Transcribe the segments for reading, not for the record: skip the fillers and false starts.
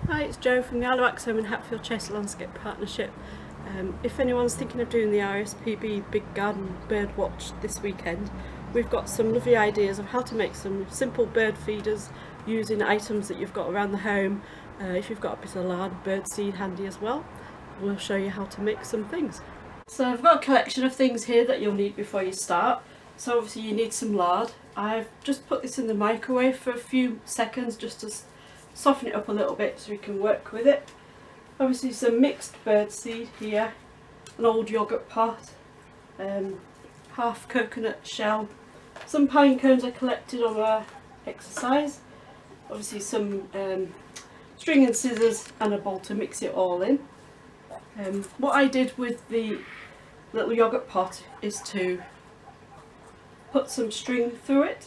Hi, it's Jo from the Isle of Axholme and Hatfield Chase Landscape Partnership. If anyone's thinking of doing the RSPB Big Garden Bird Watch this weekend, we've got some lovely ideas of how to make some simple bird feeders using items that you've got around the home. If you've got a bit of lard, bird seed handy as well, we'll show you how to make some things. So I've got a collection of things here that you'll need before you start. So obviously you need some lard. I've just put this in the microwave for a few seconds just to soften it up a little bit so we can work with it. Obviously some mixed bird seed here, an old yoghurt pot, half coconut shell, some pine cones I collected on our exercise, obviously some string and scissors and a bowl to mix it all in. What I did with the little yoghurt pot is to put some string through it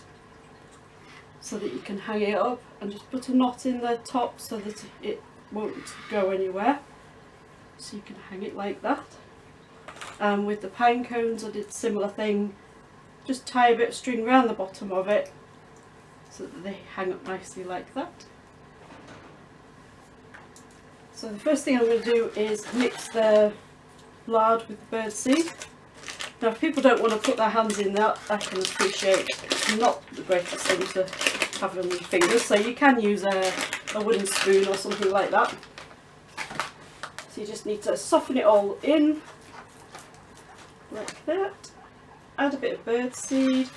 so that you can hang it up, and just put a knot in the top so that it won't go anywhere, so you can hang it like that. And with the pine cones I did a similar thing, just tie a bit of string around the bottom of it so that they hang up nicely like that. So the first thing I'm going to do is mix the lard with the bird seed. Now if people don't want to put their hands in that, I can appreciate it's not the greatest thing to have on your fingers, so you can use a wooden spoon or something like that. So you just need to soften it all in, like that. Add a bit of bird seed,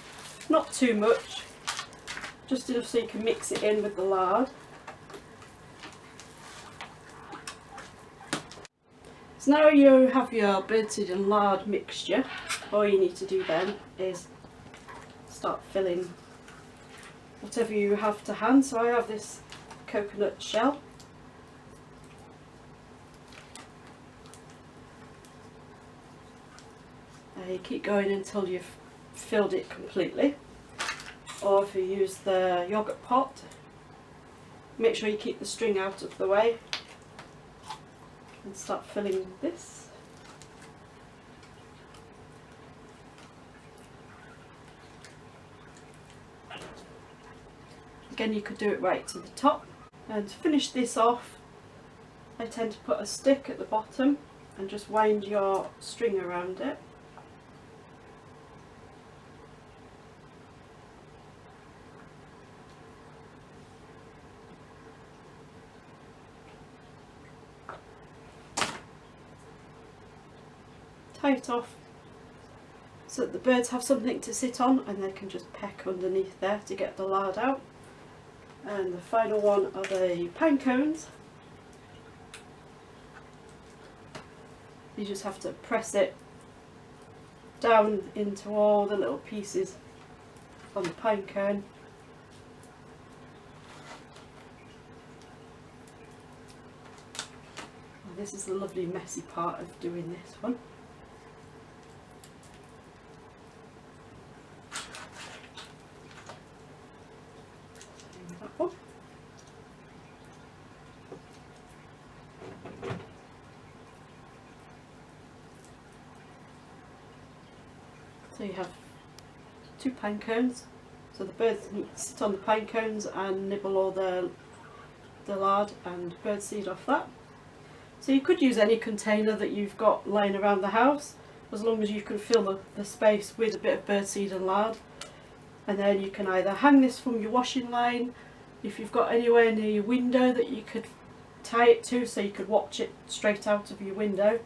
not too much, just enough so you can mix it in with the lard. So now you have your birdseed and lard mixture, all you need to do then is start filling whatever you have to hand. So I have this coconut shell. You keep going until you've filled it completely. Or if you use the yoghurt pot, make sure you keep the string out of the way. And start filling this. Again, you could do it right to the top. And to finish this off, I tend to put a stick at the bottom and just wind your string around it. Tie it off so that the birds have something to sit on and they can just peck underneath there to get the lard out. And the final one are the pine cones. You just have to press it down into all the little pieces on the pine cone. And this is the lovely messy part of doing this one. So you have 2 pine cones, so the birds sit on the pine cones and nibble all the lard and bird seed off that. So you could use any container that you've got lying around the house, as long as you can fill the space with a bit of bird seed and lard. And then you can either hang this from your washing line, if you've got anywhere near your window that you could tie it to so you could watch it straight out of your window.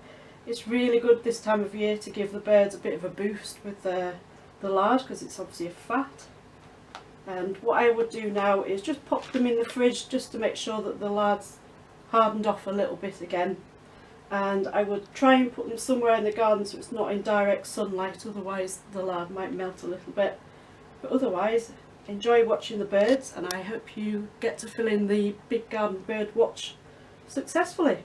It's really good this time of year to give the birds a bit of a boost with the lard, because it's obviously a fat. And what I would do now is just pop them in the fridge just to make sure that the lard's hardened off a little bit again. And I would try and put them somewhere in the garden so it's not in direct sunlight, otherwise the lard might melt a little bit. But otherwise, enjoy watching the birds, and I hope you get to fill in the Big Garden Bird Watch successfully.